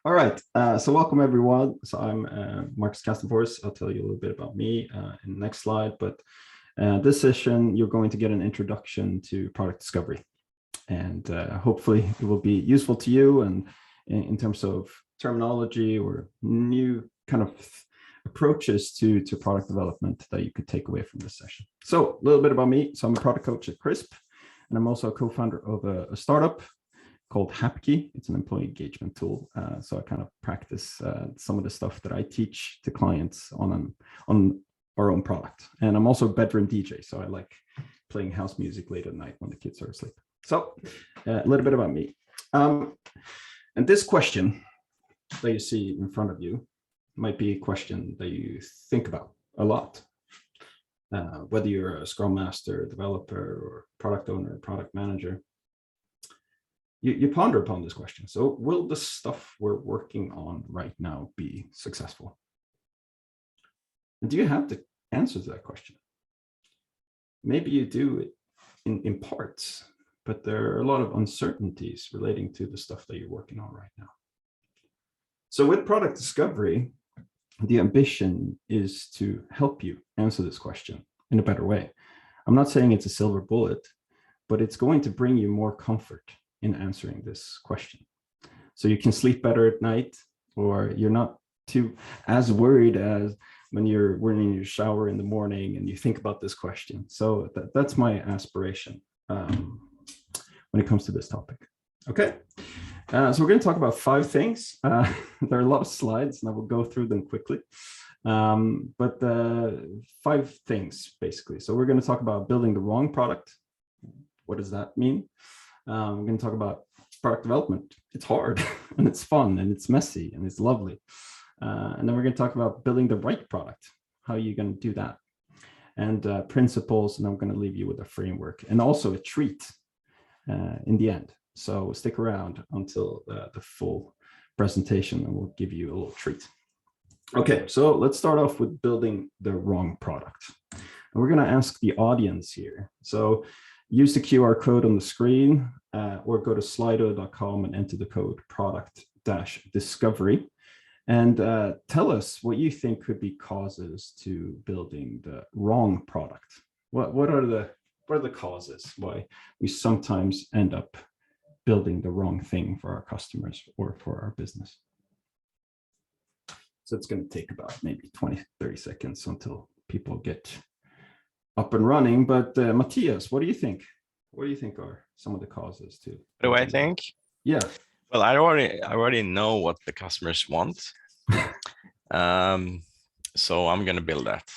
All right. So welcome everyone. So I'm Marcus Castenfors. I'll tell you a little bit about me in the next slide. But this session, you're going to get an introduction to product discovery, and hopefully it will be useful to you and in terms of terminology or new kind of approaches to product development that you could take away from this session. So a little bit about me. So I'm a product coach at Crisp, and I'm also a co-founder of a startup called HappyKey. It's an employee engagement tool. So I kind of practice some of the stuff that I teach to clients on our own product. And I'm also a bedroom DJ, so I like playing house music late at night when the kids are asleep. So a little bit about me. And this question that you see in front of you might be a question that you think about a lot. Whether you're a Scrum Master, developer, or product owner, product manager, you ponder upon this question. So will the stuff we're working on right now be successful? And do you have the answer to that question? Maybe you do it in parts, but there are a lot of uncertainties relating to the stuff that you're working on right now. So with product discovery, the ambition is to help you answer this question in a better way. I'm not saying it's a silver bullet, but it's going to bring you more comfort in answering this question. So you can sleep better at night, or you're not too as worried as when you're in your shower in the morning and you think about this question. So that's my aspiration when it comes to this topic. Okay, so we're going to talk about 5 things. There are a lot of slides and I will go through them quickly. But 5 things basically. So we're going to talk about building the wrong product. What does that mean? We're going to talk about product development. It's hard and it's fun and it's messy and it's lovely. And then we're going to talk about building the right product. How are you going to do that? And principles, and I'm going to leave you with a framework and also a treat in the end. So stick around until the full presentation and we'll give you a little treat. Okay, so let's start off with building the wrong product. And we're going to ask the audience here. So use the QR code on the screen or go to slido.com and enter the code product-discovery. And tell us what you think could be causes to building the wrong product. What are the causes why we sometimes end up building the wrong thing for our customers or for our business? So it's going to take about maybe 20, 30 seconds until people get up and running. But Matthias, what do you think? What do you think are some of the causes to? What do I think? Yeah. Well, I already know what the customers want. So I'm going to build that.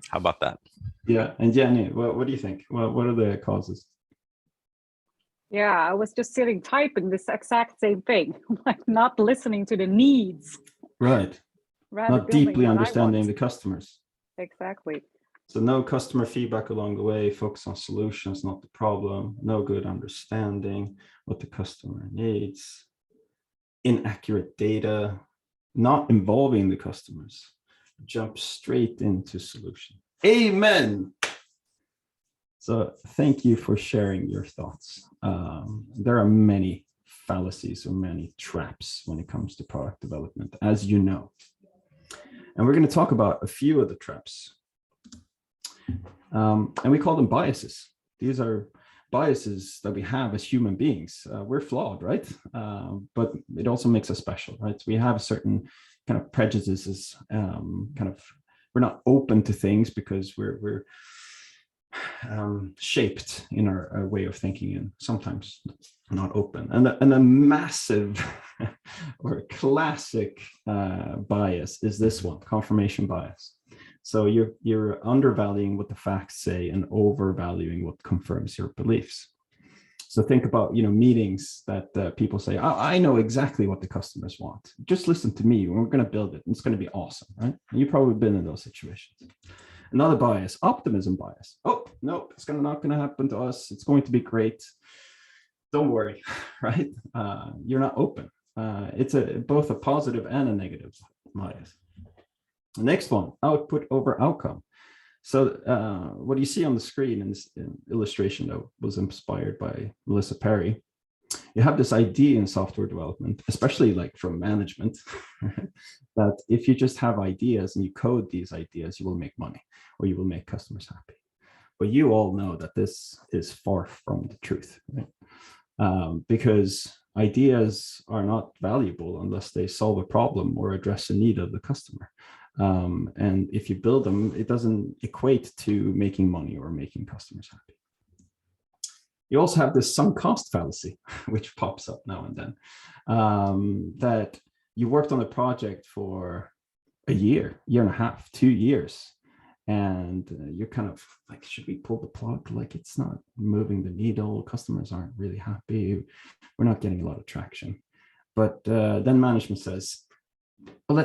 How about that? Yeah. And Jenny, what do you think? What are the causes? Yeah, I was just sitting typing this exact same thing, like not listening to the needs. Right. Not deeply understanding the customers. Exactly. So no customer feedback along the way, focus on solutions, not the problem, no good understanding what the customer needs, inaccurate data, not involving the customers, jump straight into solution. Amen. So thank you for sharing your thoughts. There are many fallacies or many traps when it comes to product development, as you know. And we're going to talk about a few of the traps. And we call them biases. These are biases that we have as human beings. We're flawed, right? But it also makes us special, right? We have certain kind of prejudices, we're not open to things because we're shaped in our way of thinking and sometimes not open. And a massive or classic bias is this one, confirmation bias. So you're undervaluing what the facts say and overvaluing what confirms your beliefs. So think about meetings that people say, I know exactly what the customers want. Just listen to me. We're going to build it. It's going to be awesome, right? And you've probably been in those situations. Another bias, optimism bias. Oh, no, it's not going to happen to us. It's going to be great. Don't worry, right? You're not open. It's both a positive and a negative bias. The next one, output over outcome. So what you see on the screen in this illustration that was inspired by Melissa Perry you have this idea in software development, especially like from management, that if you just have ideas and you code these ideas, you will make money or you will make customers happy. But you all know that this is far from the truth, right? Because ideas are not valuable unless they solve a problem or address a need of the customer. And if you build them, it doesn't equate to making money or making customers happy. You also have this sunk cost fallacy, which pops up now and then, that you worked on a project for a year and a half, 2 years, and you're kind of like, should we pull the plug? Like, it's not moving the needle. Customers aren't really happy. We're not getting a lot of traction. But then management says, well,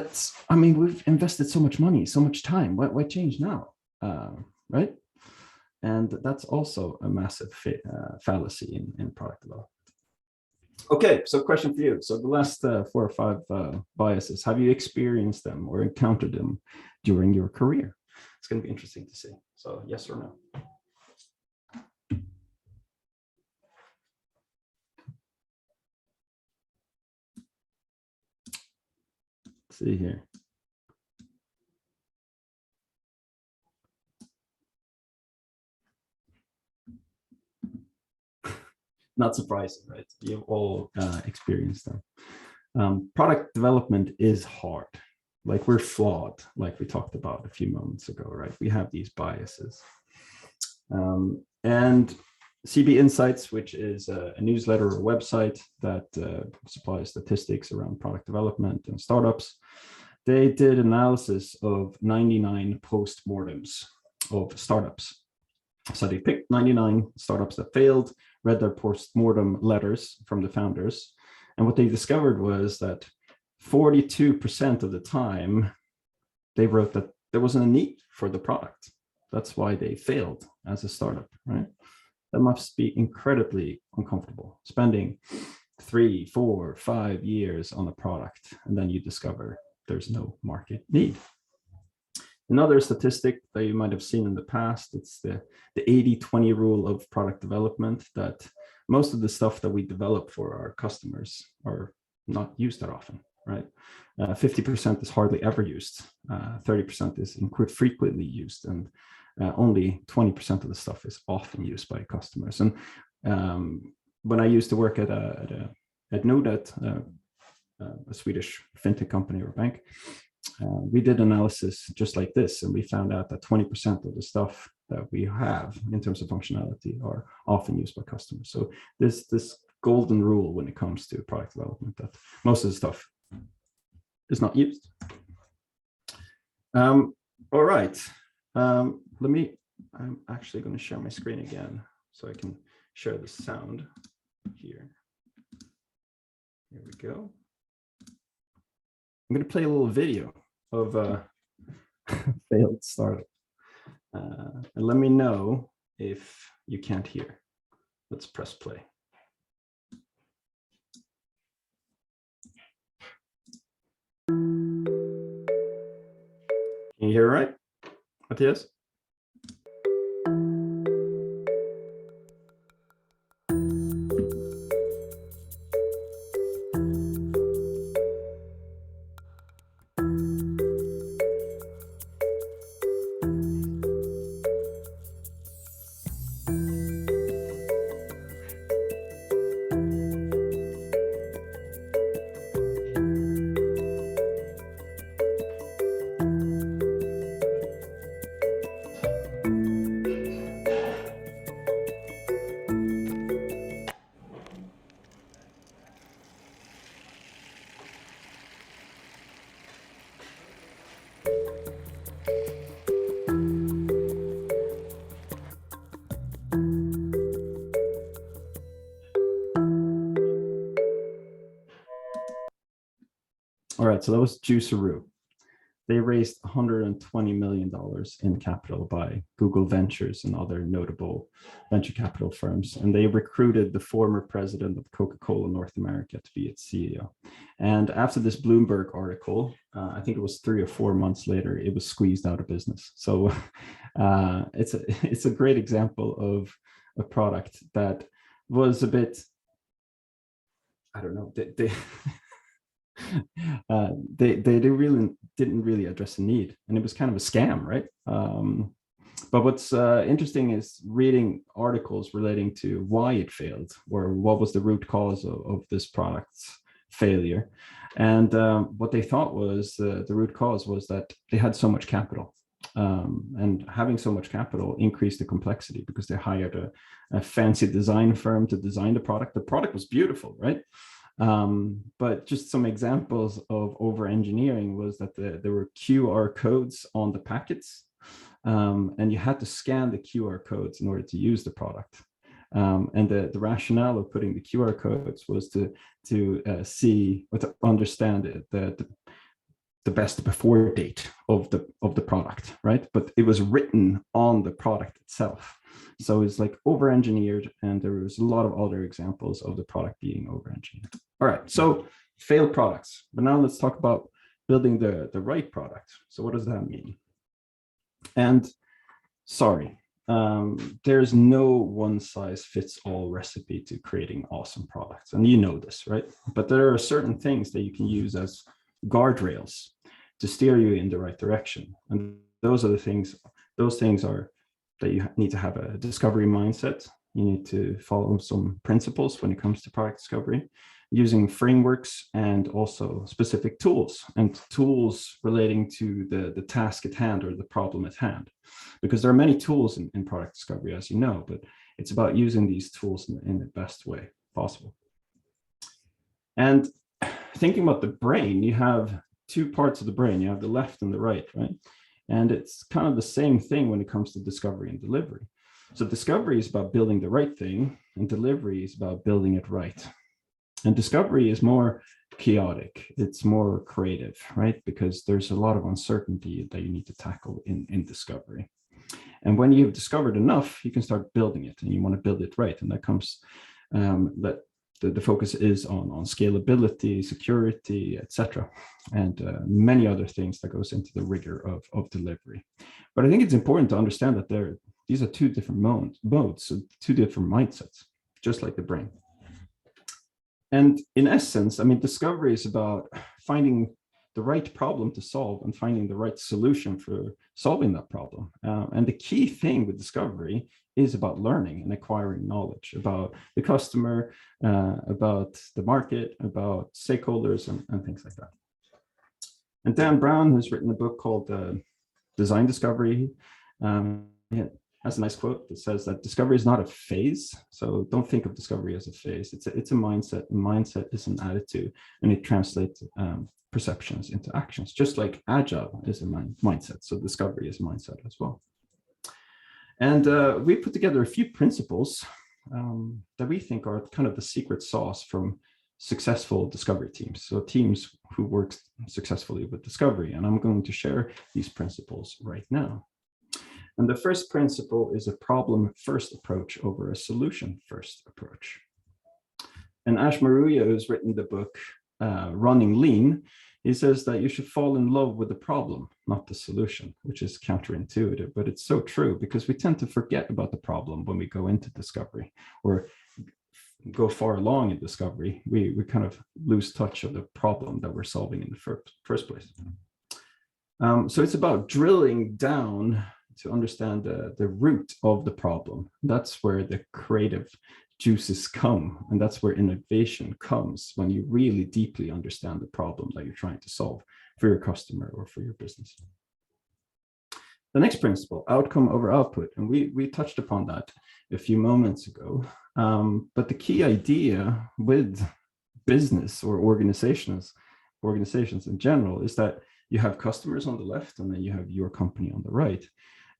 we've invested so much money, so much time. Why change now? Right? And that's also a massive fallacy in product development. Okay, so question for you. So the last 4 or 5 biases, have you experienced them or encountered them during your career? It's going to be interesting to see. So yes or no? Let's see here. Not surprising, right? You've all experienced them. Product development is hard. Like, we're flawed, like we talked about a few moments ago, right? We have these biases. And CB Insights, which is a newsletter or website that supplies statistics around product development and startups, they did analysis of 99 postmortems of startups. So they picked 99 startups that failed, read their postmortem letters from the founders. And what they discovered was that 42% of the time, they wrote that there wasn't a need for the product. That's why they failed as a startup, right? That must be incredibly uncomfortable, spending 3, 4, 5 years on a product, and then you discover there's no market need. Another statistic that you might have seen in the past, it's the 80-20 rule of product development, that most of the stuff that we develop for our customers are not used that often, right? 50% is hardly ever used. 30% is frequently used, and only 20% of the stuff is often used by customers. And when I used to work at Nordnet, a Swedish fintech company or bank, we did analysis just like this, and we found out that 20% of the stuff that we have in terms of functionality are often used by customers. So this golden rule when it comes to product development, that most of the stuff is not used. All right. I'm actually going to share my screen again so I can share the sound here. Here we go. I'm going to play a little video of a failed startup. And let me know if you can't hear. Let's press play. Can you hear it right, Matthias? All right, so that was Juiceroo. They raised $120 million in capital by Google Ventures and other notable venture capital firms. And they recruited the former president of Coca-Cola North America to be its CEO. And after this Bloomberg article, I think it was 3 or 4 months later, it was squeezed out of business. So it's a great example of a product that was a bit I don't know, they didn't really address the need, and it was kind of a scam, right? But what's interesting is reading articles relating to why it failed, or what was the root cause of this product's failure. And what they thought was the root cause was that they had so much capital. And having so much capital increased the complexity because they hired a fancy design firm to design the product. The product was beautiful, right? But just some examples of over engineering was that there were QR codes on the packets, and you had to scan the QR codes in order to use the product. And the rationale of putting the QR codes was to see or to understand the best before date of the product, right? But it was written on the product itself. So it's like over-engineered, and there was a lot of other examples of the product being over-engineered. All right, so failed products. But now let's talk about building the right product. So what does that mean? And sorry, there's no one-size-fits-all recipe to creating awesome products. And you know this, right? But there are certain things that you can use as guardrails to steer you in the right direction. And those are the things, those things are that you need to have a discovery mindset. You need to follow some principles when it comes to product discovery, using frameworks and also specific tools, and tools relating to the task at hand or the problem at hand. Because there are many tools in product discovery, as you know, but it's about using these tools in the best way possible. And thinking about the brain, you have two parts of the brain. You have the left and the right, right? And it's kind of the same thing when it comes to discovery and delivery. So discovery is about building the right thing, and delivery is about building it right. And discovery is more chaotic. It's more creative, right? Because there's a lot of uncertainty that you need to tackle in discovery. And when you've discovered enough, you can start building it, and you want to build it right. And that comes, that the focus is on scalability, security, etc., and many other things that goes into the rigor of delivery. But I think it's important to understand that these are two different modes, so two different mindsets, just like the brain. And in essence, I mean, discovery is about finding the right problem to solve and finding the right solution for solving that problem. And the key thing with discovery is about learning and acquiring knowledge about the customer, about the market, about stakeholders, and things like that. And Dan Brown has written a book called Design Discovery. He has a nice quote that says that discovery is not a phase. So don't think of discovery as a phase. It's a mindset. A mindset is an attitude, and it translates perceptions into actions, just like agile is a mindset. So discovery is a mindset as well. And we put together a few principles that we think are kind of the secret sauce from successful discovery teams. So teams who work successfully with discovery. And I'm going to share these principles right now. And the first principle is a problem-first approach over a solution-first approach. And Ash Maruya, who's written the book Running Lean, he says that you should fall in love with the problem, not the solution, which is counterintuitive, but it's so true because we tend to forget about the problem when we go into discovery or go far along in discovery. We kind of lose touch of the problem that we're solving in the first place. So it's about drilling down to understand the root of the problem. That's where the creative juices come, and that's where innovation comes, when you really deeply understand the problem that you're trying to solve for your customer or for your business. The next principle, outcome over output, and we touched upon that a few moments ago, but the key idea with business or organizations in general is that you have customers on the left, and then you have your company on the right.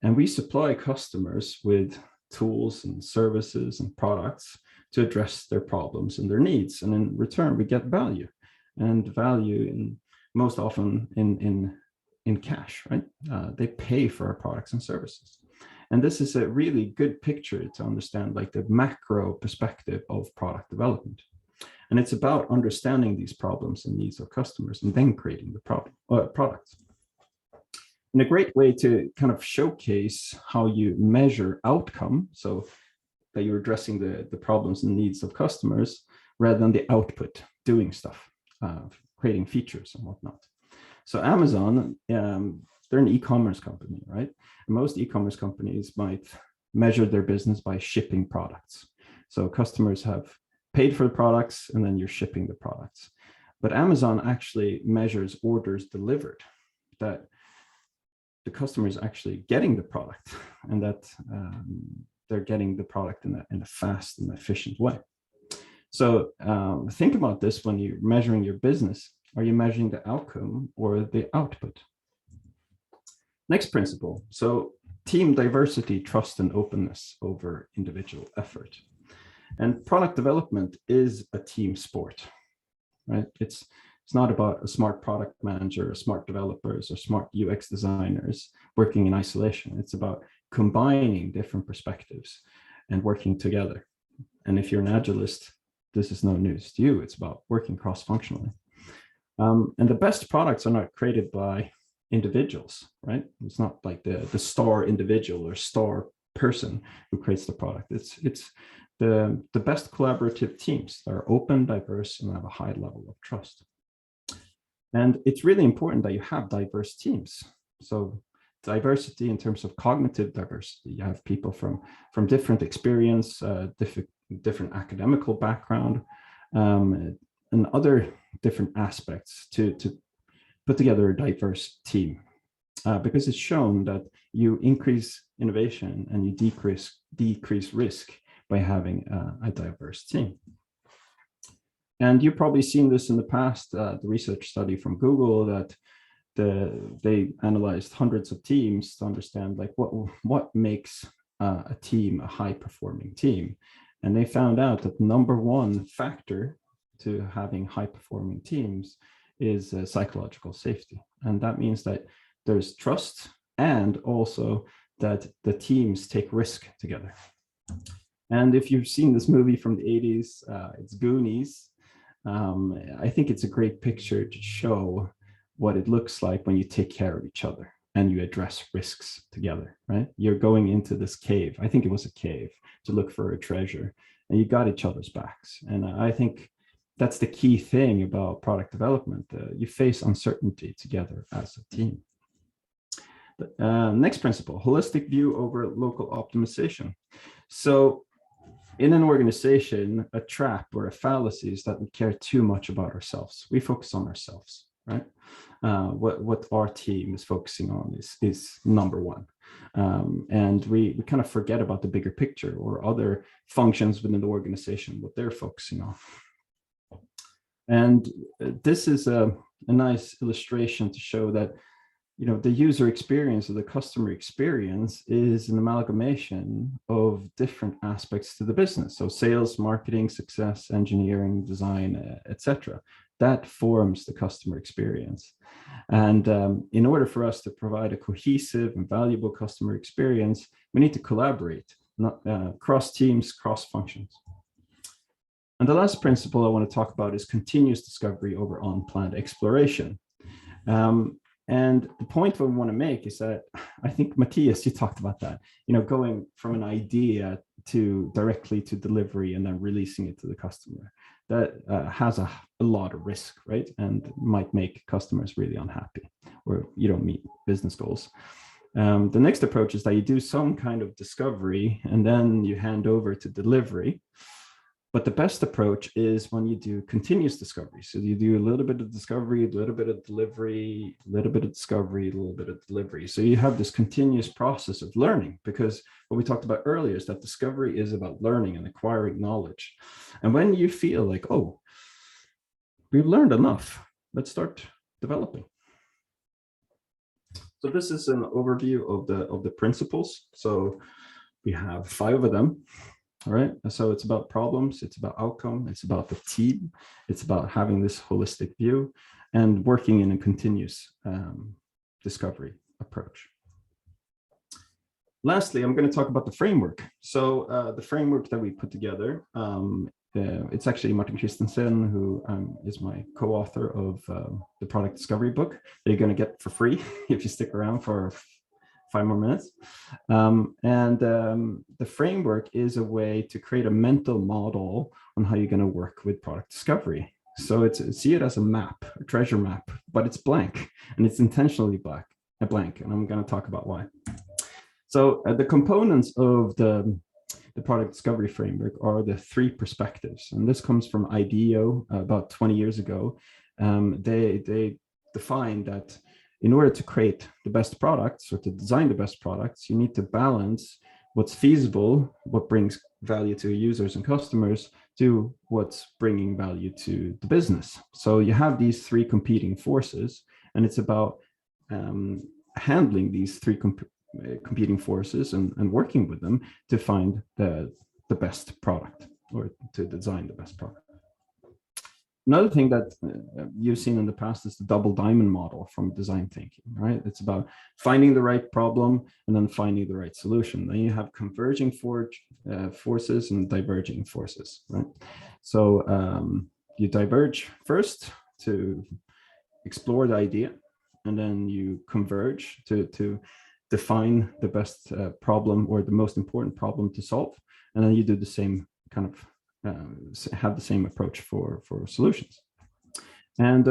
And we supply customers with tools and services and products to address their problems and their needs. And in return, we get value, and value most often in cash, right? They pay for our products and services. And this is a really good picture to understand like the macro perspective of product development. And it's about understanding these problems and needs of customers and then creating the products. And a great way to kind of showcase how you measure outcome, so that you're addressing the problems and needs of customers, rather than the output, doing stuff, creating features and whatnot. So Amazon, they're an e-commerce company, right? And most e-commerce companies might measure their business by shipping products. So customers have paid for the products and then you're shipping the products. But Amazon actually measures orders delivered, that the customer is actually getting the product and that they're getting the product in a fast and efficient way. So think about this when you're measuring your business. Are you measuring the outcome or the output? Next principle. So team diversity, trust, and openness over individual effort. And product development is a team sport, right? It's not about a smart product manager, or smart developers, or smart UX designers working in isolation. It's about combining different perspectives and working together. And if you're an agilist, this is no news to you. It's about working cross-functionally. And the best products are not created by individuals, right? It's not like the star individual or star person who creates the product. It's the best collaborative teams that are open, diverse, and have a high level of trust. And it's really important that you have diverse teams. So diversity in terms of cognitive diversity. You have people from different experience, different academical background, and other different aspects to put together a diverse team. Because it's shown that you increase innovation and you decrease risk by having a diverse team. And you've probably seen this in the past, the research study from Google that they analyzed hundreds of teams to understand like what makes a team a high-performing team. And they found out that the #1 factor to having high-performing teams is psychological safety. And that means that there's trust and also that the teams take risk together. And if you've seen this movie from the 80s, it's Goonies. I think it's a great picture to show what it looks like when you take care of each other and you address risks together, right? You're going into this cave. I think it was a cave to look for a treasure and you got each other's backs. And I think that's the key thing about product development. You face uncertainty together as a team. Next principle, holistic view over local optimization. So in an organization, a trap or a fallacy is that we care too much about ourselves. We focus on ourselves, right? What our team is focusing on is #1. And we kind of forget about the bigger picture or other functions within the organization, what they're focusing on. And this is a nice illustration to show that the user experience or the customer experience is an amalgamation of different aspects to the business. So sales, marketing, success, engineering, design, etc. That forms the customer experience. And in order for us to provide a cohesive and valuable customer experience, we need to collaborate, cross teams, cross functions. And the last principle I want to talk about is continuous discovery over unplanned exploration. And the point we want to make is that I think, Matthias, you talked about that, going from an idea directly to delivery and then releasing it to the customer. That has a lot of risk, right? And might make customers really unhappy or you don't meet business goals. The next approach is that you do some kind of discovery and then you hand over to delivery. But the best approach is when you do continuous discovery. So you do a little bit of discovery, a little bit of delivery, a little bit of discovery, a little bit of delivery. So you have this continuous process of learning, because what we talked about earlier is that discovery is about learning and acquiring knowledge. And when you feel like, oh, we've learned enough, let's start developing. So this is an overview of the principles. So we have 5 of them. All right, so it's about problems, it's about outcome, it's about the team, it's about having this holistic view and working in a continuous discovery approach. Lastly, I'm going to talk about the framework. So the framework that we put together, it's actually Marcus Castenfors, who is my co-author of the product discovery book that you're going to get for free if you stick around for 5 more minutes. The framework is a way to create a mental model on how you're going to work with product discovery. So see it as a map, a treasure map, but it's blank, and it's intentionally blank, and I'm going to talk about why. So the components of the product discovery framework are the three perspectives, and this comes from IDEO about 20 years ago. They defined that in order to create the best products or to design the best products, you need to balance what's feasible, what brings value to users and customers, to what's bringing value to the business. So you have these three competing forces, and it's about handling these three competing forces and working with them to find the best product, or to design the best product. Another thing that you've seen in the past is the double diamond model from design thinking, right? It's about finding the right problem and then finding the right solution. Then you have converging forces and diverging forces, right? So you diverge first to explore the idea, and then you converge to define the best problem or the most important problem to solve. And then you do the same kind of have the same approach for solutions. And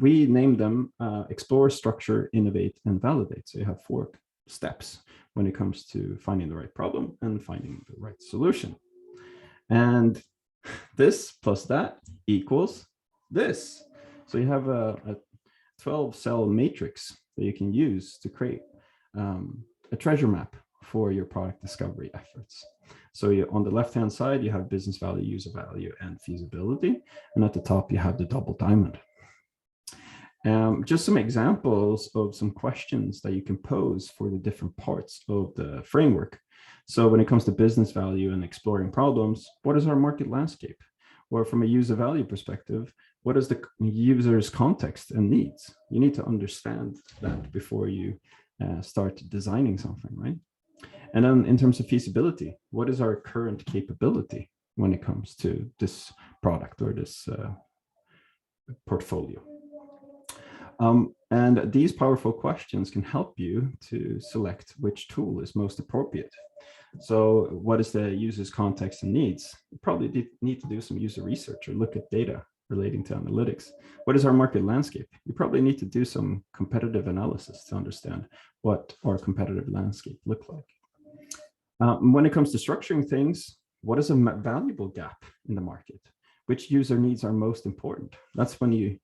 we named them explore, structure, innovate, and validate. So you have 4 steps when it comes to finding the right problem and finding the right solution. And this plus that equals this. So you have a 12-cell matrix that you can use to create a treasure map for your product discovery efforts. So on the left-hand side, you have business value, user value, and feasibility. And at the top, you have the double diamond. Just some examples of some questions that you can pose for the different parts of the framework. So when it comes to business value and exploring problems, what is our market landscape? Or from a user value perspective, what is the user's context and needs? You need to understand that before you start designing something, right? And then in terms of feasibility, what is our current capability when it comes to this product or this portfolio? And these powerful questions can help you to select which tool is most appropriate. So what is the user's context and needs? You probably need to do some user research or look at data relating to analytics. What is our market landscape? You probably need to do some competitive analysis to understand what our competitive landscape look like. When it comes to structuring things, what is a valuable gap in the market? Which user needs are most important? That's when you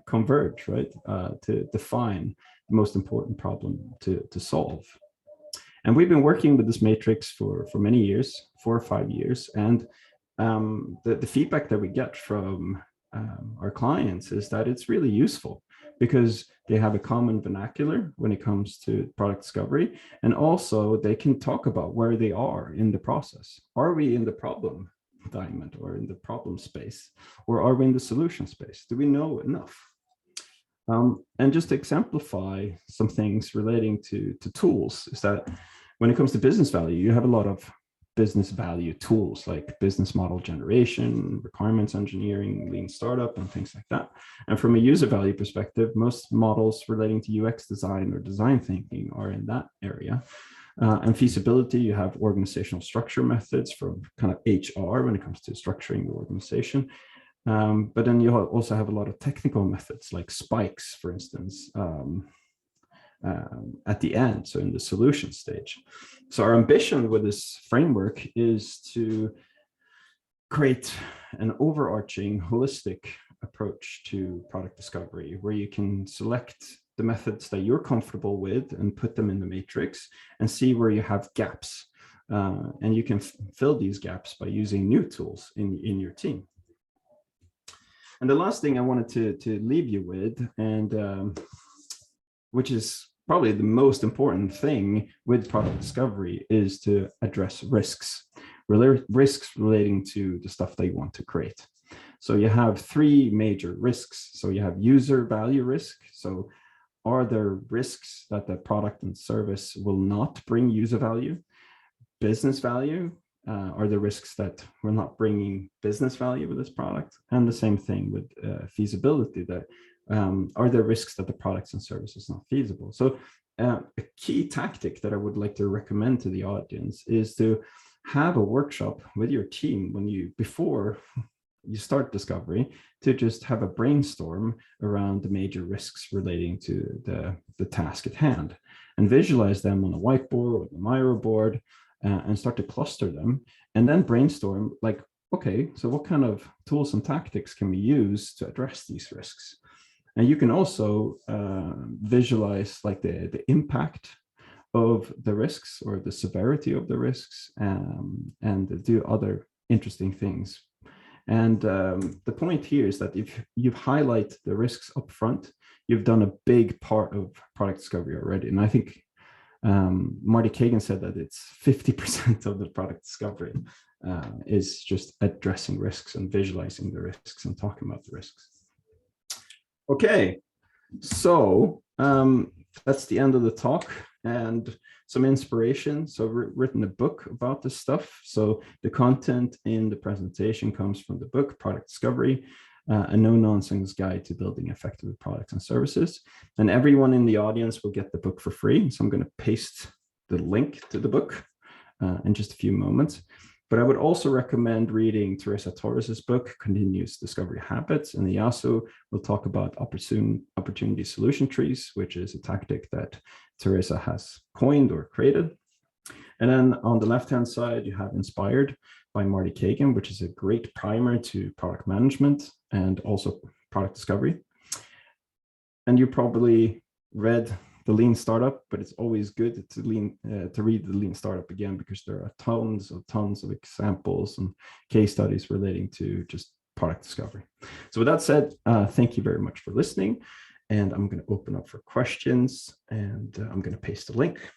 converge, right? To define the most important problem to solve. And we've been working with this matrix for many years, 4 or 5 years. And the feedback that we get from our clients is that it's really useful because they have a common vernacular when it comes to product discovery. And also they can talk about where they are in the process. Are we in the problem diamond or in the problem space? Or are we in the solution space? Do we know enough? And just to exemplify some things relating to tools is that when it comes to business value, you have a lot of business value tools like business model generation, requirements engineering, lean startup, and things like that. And from a user value perspective, most models relating to UX design or design thinking are in that area. And feasibility, you have organizational structure methods from kind of HR when it comes to structuring the organization. But then you also have a lot of technical methods like spikes, for instance, at the end, so in the solution stage. So our ambition with this framework is to create an overarching holistic approach to product discovery where you can select the methods that you're comfortable with and put them in the matrix and see where you have gaps. And you can fill these gaps by using new tools in your team. And the last thing I wanted to leave you with, and which is probably the most important thing with product discovery, is to address risks relating to the stuff that you want to create. So you have 3 major risks. So you have user value risk. So are there risks that the product and service will not bring user value? Business value, are there risks that we're not bringing business value with this product? And the same thing with feasibility, that are there risks that the products and services not feasible? So a key tactic that I would like to recommend to the audience is to have a workshop with your team before you start discovery, to just have a brainstorm around the major risks relating to the task at hand, and visualize them on a whiteboard or the Miro board, and start to cluster them, and then brainstorm like, okay, so what kind of tools and tactics can we use to address these risks? And you can also visualize like the impact of the risks or the severity of the risks, and do other interesting things. And the point here is that if you highlight the risks up front, you've done a big part of product discovery already. And I think Marty Kagan said that it's 50% of the product discovery is just addressing risks and visualizing the risks and talking about the risks. Okay, so that's the end of the talk, and some inspiration. So I've written a book about this stuff. So the content in the presentation comes from the book, Product Discovery, a no-nonsense guide to building effective products and services. And everyone in the audience will get the book for free. So I'm going to paste the link to the book in just a few moments. But I would also recommend reading Teresa Torres's book, Continuous Discovery Habits. And he also will talk about opportunity solution trees, which is a tactic that Teresa has coined or created. And then on the left-hand side, you have Inspired by Marty Kagan, which is a great primer to product management and also product discovery. And you probably read the Lean Startup, but it's always good to read the Lean Startup again, because there are tons of examples and case studies relating to just product discovery. So with that said, thank you very much for listening. And I'm going to open up for questions, and I'm going to paste the link.